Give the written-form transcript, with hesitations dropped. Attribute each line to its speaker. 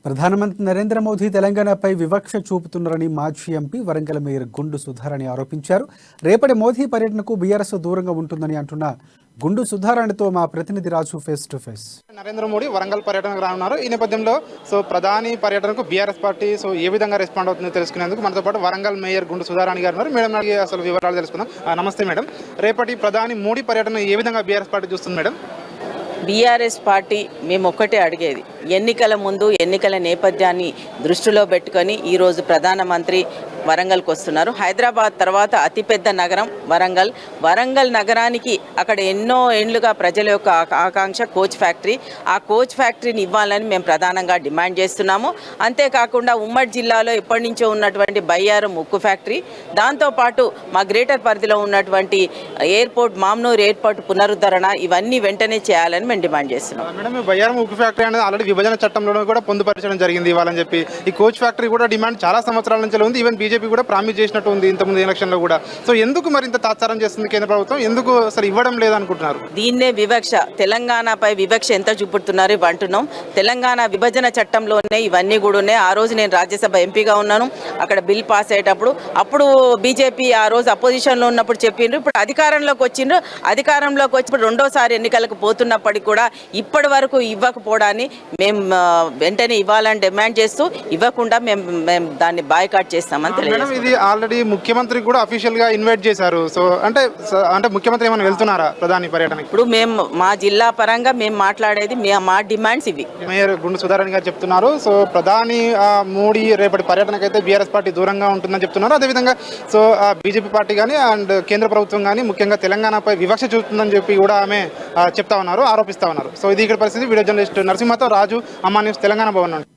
Speaker 1: ప్రధానమంత్రి నరేంద్ర మోదీ తెలంగాణపై వివక్ష చూపుతున్నారని మాజీ ఎంపీ వరంగల్ మేయర్ గుండు సుధారాణి ఆరోపించారు. రేపటి మోదీ పర్యటనకు బీఆర్ఎస్ దూరంగా ఉంటుందని అంటున్న గుండు సుధారాణితో మా ప్రతినిధి Raju face to face.
Speaker 2: Narendra Modi Warangal పర్యటనకు రానున్నారు. ఈ నేపథ్యంలో ప్రధాని పర్యటనకు బీఆర్ఎస్ పార్టీ ఏ విధంగా రెస్పాండ్ అవుతుందో తెలుసుకునేందుకు మనతో పాటు వరంగల్ మేయర్ గుండు సుధారాణి గారు ఉన్నారు. మేడం అడిగి అసలు వివరాలు తెలుసుకుందాం. నమస్తే మేడం, రేపటి ప్రధాని మోడీ పర్యటన ఏ విధంగా బీఆర్ఎస్ పార్టీ చూస్తుంది మేడం?
Speaker 3: బీఆర్ఎస్ పార్టీ మేము ఒక్కటే అడిగేది, ఎన్నికల ముందు ఎన్నికల నేపథ్యాన్ని దృష్టిలో పెట్టుకొని ఈరోజు ప్రధానమంత్రి వరంగల్కి వస్తున్నారు. హైదరాబాద్ తర్వాత అతిపెద్ద నగరం వరంగల్. వరంగల్ నగరానికి అక్కడ ఎన్నో ఏండ్లుగా ప్రజల యొక్క ఆకాంక్ష కోచ్ ఫ్యాక్టరీ. ఆ కోచ్ ఫ్యాక్టరీని ఇవ్వాలని మేము ప్రధానంగా డిమాండ్ చేస్తున్నాము. అంతేకాకుండా ఉమ్మడి జిల్లాలో ఎప్పటి నుంచో ఉన్నటువంటి బయ్యారం ఉక్కు ఫ్యాక్టరీ, దాంతోపాటు మా గ్రేటర్ పరిధిలో ఉన్నటువంటి ఎయిర్పోర్ట్, మామ్నూర్ ఎయిర్పోర్ట్ పునరుద్ధరణ, ఇవన్నీ వెంటనే చేయాలని మేము డిమాండ్ చేస్తున్నాం.
Speaker 2: మేడం, బయ్యారం ఉక్కు ఫ్యాక్టరీ అనేది ఆల్రెడీ విభజన చట్టంలో కూడా పొందుపరచడం జరిగింది ఇవ్వాలని చెప్పి. ఈ కోచ్ ఫ్యాక్టరీ కూడా డిమాండ్ చాలా సంవత్సరాల నుంచి ఉంది. ఈవెన్ బీజేపీ కూడా ప్రామిస్ చేసినట్టు ఉంది ఇంతకుముందు ఎలక్షన్లో కూడా. సో ఎందుకు మరింత తాత్సారం చేస్తుంది కేంద్ర ప్రభుత్వం? ఎందుకు అసలు ఇవ్వడం లేదనుకుంటున్నారు?
Speaker 3: దీన్నే వివక్ష, తెలంగాణపై వివక్ష ఎంత చూపుతున్నారు అంటున్నాం. తెలంగాణ విభజన చట్టంలోనే ఇవన్నీ కూడా ఉన్నాయి. ఆ రోజు నేను రాజ్యసభ ఎంపీగా ఉన్నాను. అక్కడ బిల్ పాస్ అయ్యేటప్పుడు అప్పుడు బీజేపీ ఆ రోజు అపోజిషన్లో ఉన్నప్పుడు చెప్పిండ్రు. ఇప్పుడు అధికారంలోకి వచ్చిండ్రు. అధికారంలోకి వచ్చి రెండోసారి ఎన్నికలకు పోతున్నప్పటికీ కూడా ఇప్పటి వరకు ఇవ్వకపోవడాన్ని మేము వెంటనే ఇవ్వాలని డిమాండ్ చేస్తూ, ఇవ్వకుండా మేము దాన్ని బాయ్కాట్ చేస్తామని తెలియదు.
Speaker 2: ఇది ఆల్రెడీ ముఖ్యమంత్రి కూడా అఫీషియల్ గా ఇన్వైట్ చేశారు. సో అంటే ముఖ్యమంత్రి ఏమైనా వెళ్తున్నారా ప్రధాని పర్యటన?
Speaker 3: ఇప్పుడు మేము మా జిల్లా పరంగా మేము మాట్లాడేది మా డిమాండ్స్ ఇవి.
Speaker 2: మేయర్ గుండు సుధారాణి గారు చెప్తున్నారు. సో ప్రధాని మోడీ రేపటి పర్యటనకైతే బీఆర్ఎస్ పార్టీ దూరంగా ఉంటుందని చెప్తున్నారు. అదేవిధంగా బీజేపీ పార్టీ కానీ అండ్ కేంద్ర ప్రభుత్వం కానీ ముఖ్యంగా తెలంగాణపై వివక్ష చూపుతుందని చెప్పి కూడా ఆమె చెప్తా ఉన్నారు, ఆరోపిస్తా ఉన్నారు. సో ఇది ఇక్కడ పరిస్థితి. వీడియో జర్నలిస్ట్ నరసింహతో రాజు, అమ్మా న్యూస్, తెలంగాణ భవన్ నుండి.